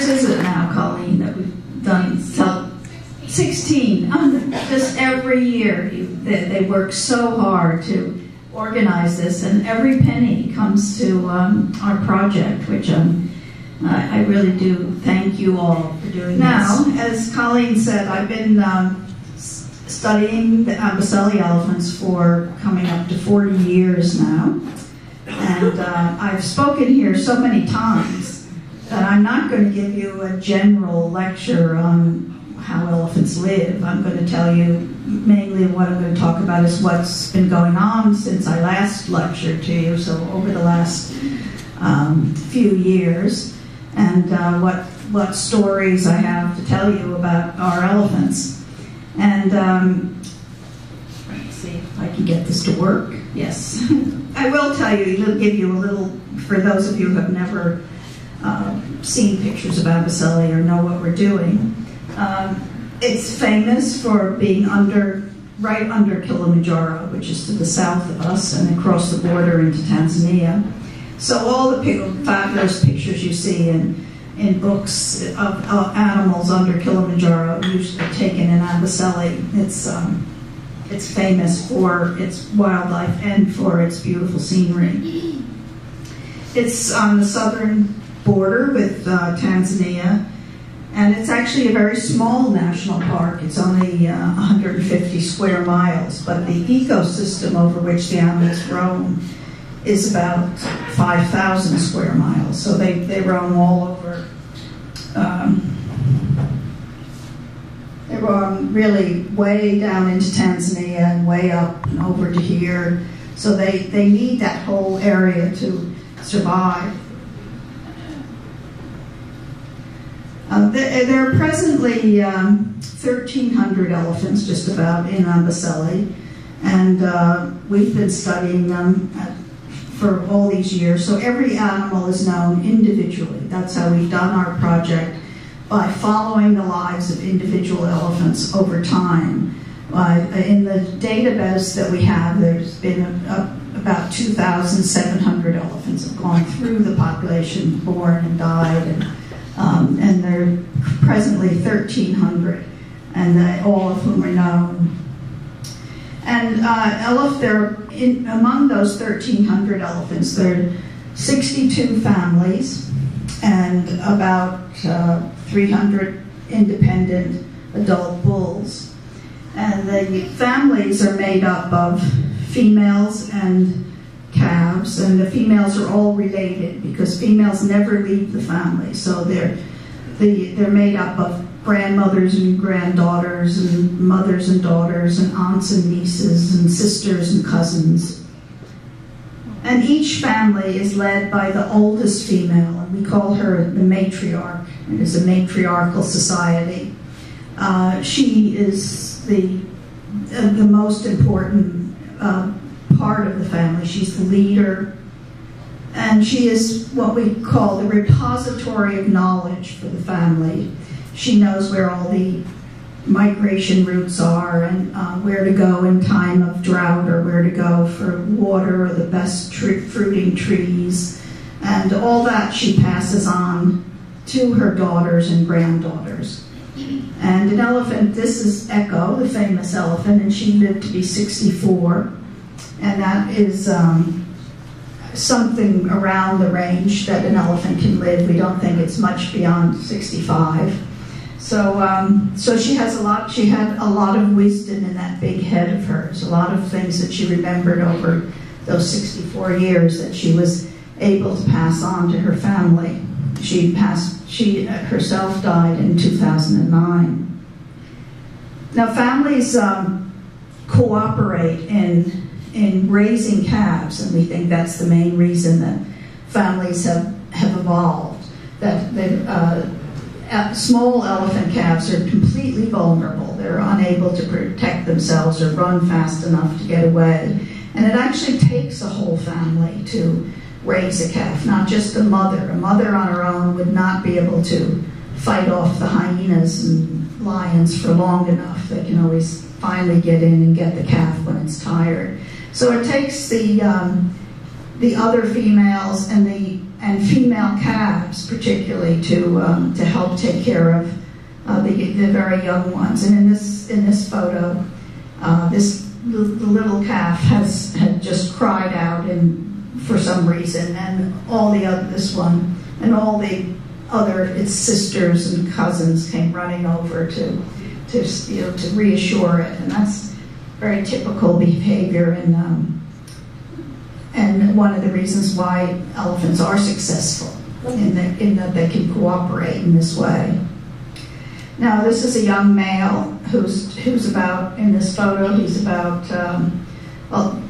years is it now, Colleen, that we've done 16. Just every year they work so hard to organize this, and every penny comes to our project, which I really do thank you all for doing now, this. Now, as Colleen said, I've been studying the Amboseli elephants for coming up to 40 years now. And I've spoken here so many times that I'm not going to give you a general lecture on how elephants live. I'm going to tell you mainly what I'm going to talk about is what's been going on since I last lectured to you, so over the last few years, and what stories I have to tell you about our elephants. And let's see if I can get this to work. Yes. I will tell you, it'll give you a little, for those of you who have never seen pictures of Amboseli or know what we're doing. It's famous for being right under Kilimanjaro, which is to the south of us, and across the border into Tanzania. So all the fabulous pictures you see in books of animals under Kilimanjaro usually taken in Amboseli. It's famous for its wildlife and for its beautiful scenery. It's on the southern border with Tanzania, and it's actually a very small national park. It's only 150 square miles, but the ecosystem over which the animals roam is about 5,000 square miles. So they roam all over. They roam really way down into Tanzania and way up and over to here. So they need that whole area to survive. There are presently 1,300 elephants, just about, in Amboseli, and we've been studying them for all these years. So every animal is known individually. That's how we've done our project, by following the lives of individual elephants over time. In the database that we have, there's been about 2,700 elephants have gone through the population, born and died, and there are presently 1,300, and all of whom are known. And among those 1,300 elephants, there are 62 families and about 300 independent adult bulls. And the families are made up of females and calves, and the females are all related because females never leave the family. So they're made up of grandmothers and granddaughters and mothers and daughters and aunts and nieces and sisters and cousins. And each family is led by the oldest female, and we call her the matriarch. It is a matriarchal society. She is the most important part of the family. She's the leader, and she is what we call the repository of knowledge for the family. She knows where all the migration routes are and where to go in time of drought, or where to go for water, or the best fruiting trees, and all that she passes on to her daughters and granddaughters. And an elephant, this is Echo, the famous elephant, and she lived to be 64, and that is something around the range that an elephant can live. We don't think it's much beyond 65. So she has she had a lot of wisdom in that big head of hers, a lot of things that she remembered over those 64 years that she was able to pass on to her family. She herself died in 2009. Now families cooperate in raising calves, and we think that's the main reason that families have evolved. That small elephant calves are completely vulnerable. They're unable to protect themselves or run fast enough to get away. And it actually takes a whole family to raise a calf, not just a mother. A mother on her own would not be able to fight off the hyenas and lions for long enough. They can always finally get in and get the calf when it's tired. So it takes the other females and and female calves, particularly to help take care of the very young ones. And in this photo, the little calf had just cried out for some reason, and all the other its sisters and cousins came running over to reassure it, and that's very typical behavior, and one of the reasons why elephants are successful in that they can cooperate in this way. Now, this is a young male who's about, in this photo, he's about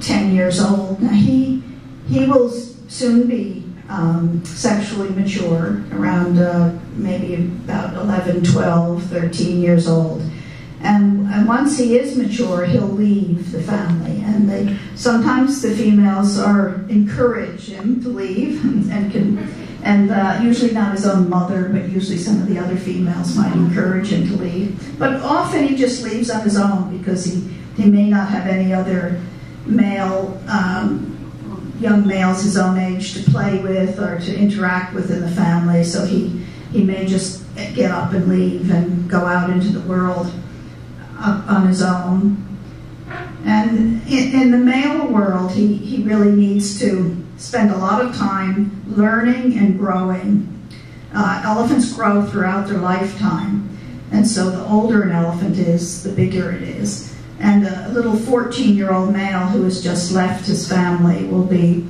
10 years old. Now, he will soon be sexually mature, around maybe about 11, 12, 13 years old. And once he is mature, he'll leave the family. And sometimes the females encourage him to leave, and usually not his own mother, but usually some of the other females might encourage him to leave. But often he just leaves on his own because he may not have any other young males his own age to play with or to interact with in the family, so he may just get up and leave and go out into the world on his own. And in the male world, he really needs to spend a lot of time learning and growing. Elephants grow throughout their lifetime, and so the older an elephant is, the bigger it is. And a little 14-year-old male who has just left his family will be,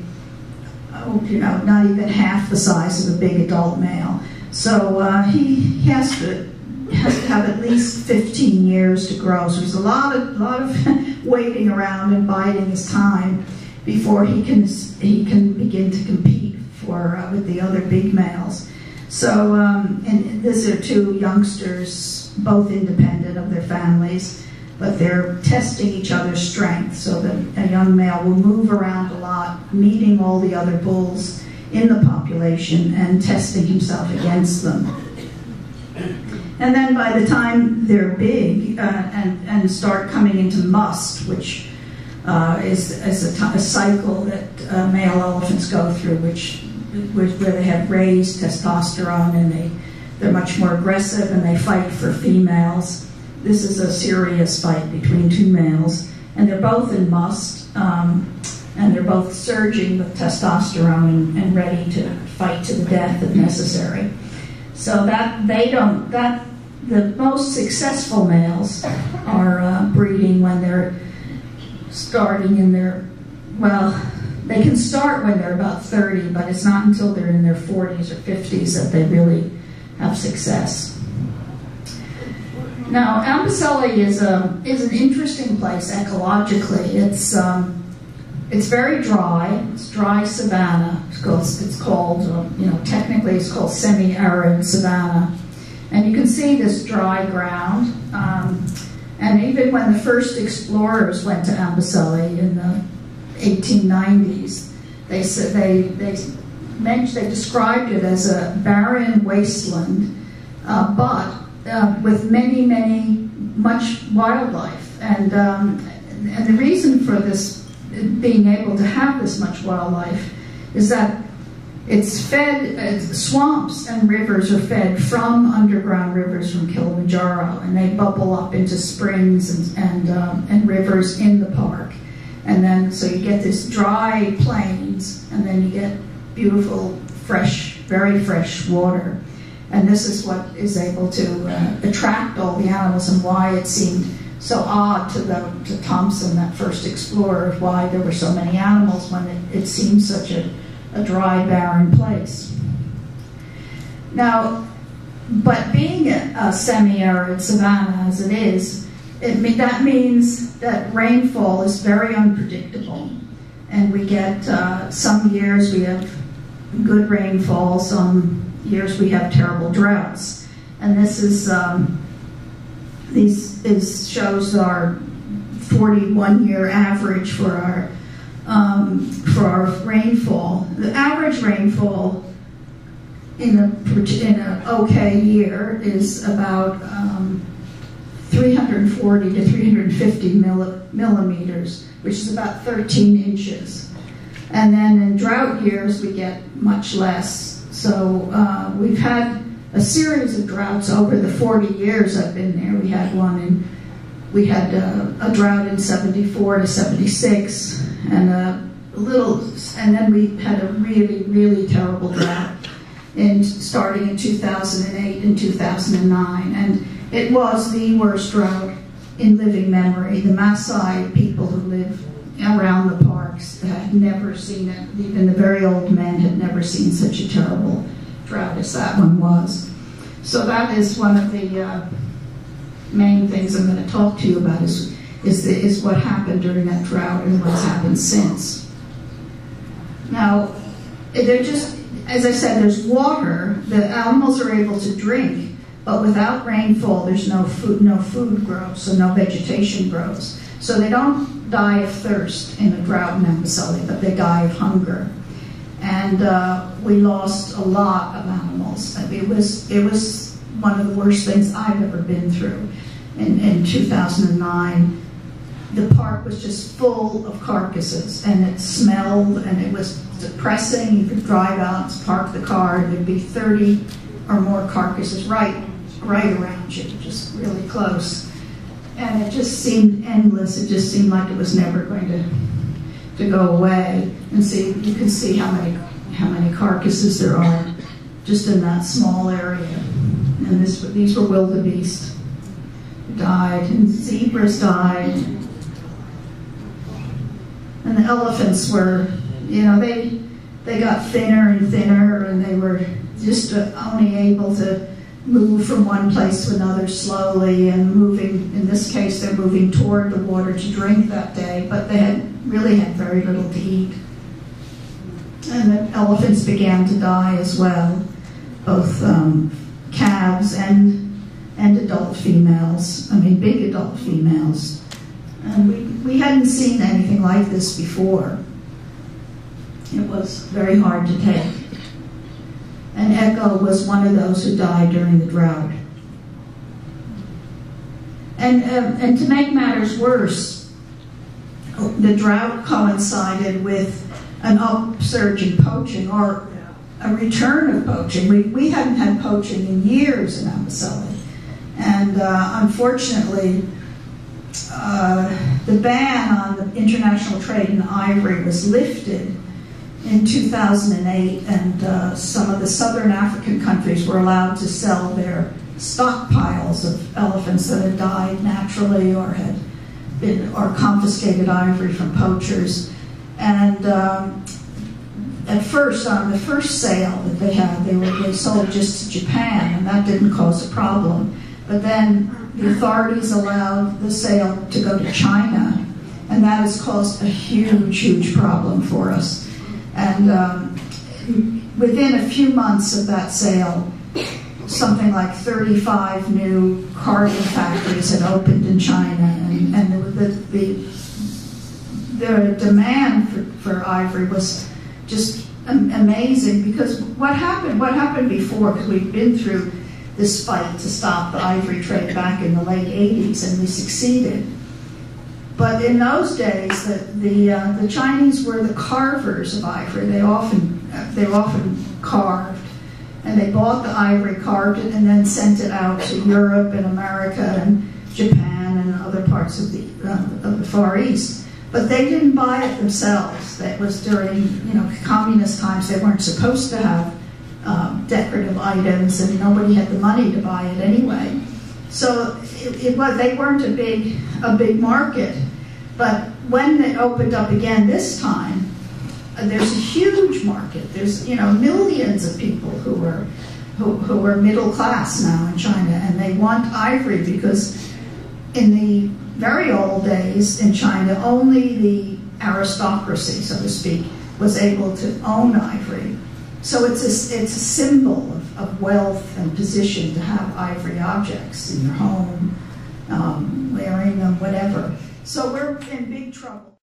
not even half the size of a big adult male. So he has to have at least 15 years to grow. So there's a lot of waiting around and biding his time before he can begin to compete with the other big males. So and these are two youngsters, both independent of their families, but they're testing each other's strength, so that a young male will move around a lot, meeting all the other bulls in the population and testing himself against them. And then by the time they're big and start coming into must, which is a cycle that male elephants go through, where they have raised testosterone and they're much more aggressive and they fight for females. This is a serious fight between two males, and they're both in must, and they're both surging with testosterone and ready to fight to the death if necessary. So the most successful males are breeding when they're starting in they can start when they're about 30, but it's not until they're in their 40s or 50s that they really have success. Now, Amboseli is an interesting place ecologically. It's very dry. It's dry savanna. It's called technically it's called semi-arid savanna. And you can see this dry ground. And even when the first explorers went to Amboseli in the 1890s, they described it as a barren wasteland, but with much wildlife, and the reason for this being able to have this much wildlife is that it's fed, swamps and rivers are fed from underground rivers from Kilimanjaro, and they bubble up into springs and rivers in the park, and then so you get this dry plains, and then you get beautiful, very fresh water. And this is what is able to attract all the animals, and why it seemed so odd to Thompson, that first explorer, why there were so many animals when it seemed such a dry, barren place. Now, but being a semi-arid savanna as it is, that means that rainfall is very unpredictable. And we get, some years we have good rainfall, some years we have terrible droughts, and this shows our 41-year average for our rainfall. The average rainfall in an okay year is about 340 to 350 millimeters, which is about 13 inches. And then in drought years, we get much less. So we've had a series of droughts over the 40 years I've been there. We had a drought in 74 to 76, and then we had a really, really terrible drought starting in 2008 and 2009, and it was the worst drought in living memory. The Maasai people who live around the parks had never seen it. Even the very old men had never seen such a terrible drought as that one was. So that is one of the main things I'm going to talk to you about is what happened during that drought and what's happened since. Now, as I said, there's water. The animals are able to drink, but without rainfall, there's no food grows, so no vegetation grows. So they don't die of thirst in a drought in Amboseli, but they die of hunger. And we lost a lot of animals. It was one of the worst things I've ever been through. In 2009, the park was just full of carcasses, and it smelled, and it was depressing. You could drive out, park the car, and there'd be 30 or more carcasses right around you, just really close. And it just seemed endless. It just seemed like it was never going to go away. And you can see how many carcasses there are just in that small area. And these were wildebeest who died, and zebras died. And the elephants were, they got thinner and thinner, and they were just only able to move from one place to another slowly and moving. In this case, they're moving toward the water to drink that day, but they really had very little to eat. And the elephants began to die as well, both calves and adult females. Big adult females. And we hadn't seen anything like this before. It was very hard to take. And Echo was one of those who died during the drought. And to make matters worse, the drought coincided with an upsurge in poaching, or a return of poaching. We hadn't had poaching in years in Amboseli. And unfortunately, the ban on the international trade in ivory was lifted in 2008, and some of the southern African countries were allowed to sell their stockpiles of elephants that had died naturally or had been confiscated ivory from poachers. And at first, on the first sale that they had, they sold just to Japan, and that didn't cause a problem. But then the authorities allowed the sale to go to China, and that has caused a huge, huge problem for us. And within a few months of that sale, something like 35 new carving factories had opened in China, and the demand for ivory was just amazing. Because what happened before, because we've been through this fight to stop the ivory trade back in the late 80s, and we succeeded. But in those days, the Chinese were the carvers of ivory. They were often carved, and they bought the ivory, carved it, and then sent it out to Europe and America and Japan and other parts of the Far East. But they didn't buy it themselves. That was during communist times. They weren't supposed to have decorative items, and nobody had the money to buy it anyway. So they weren't a big market. But when it opened up again this time, there's a huge market. There's millions of people who are middle class now in China, and they want ivory because in the very old days in China, only the aristocracy, so to speak, was able to own ivory. So it's a symbol of wealth and position to have ivory objects in your home, wearing them, whatever. So we're in big trouble.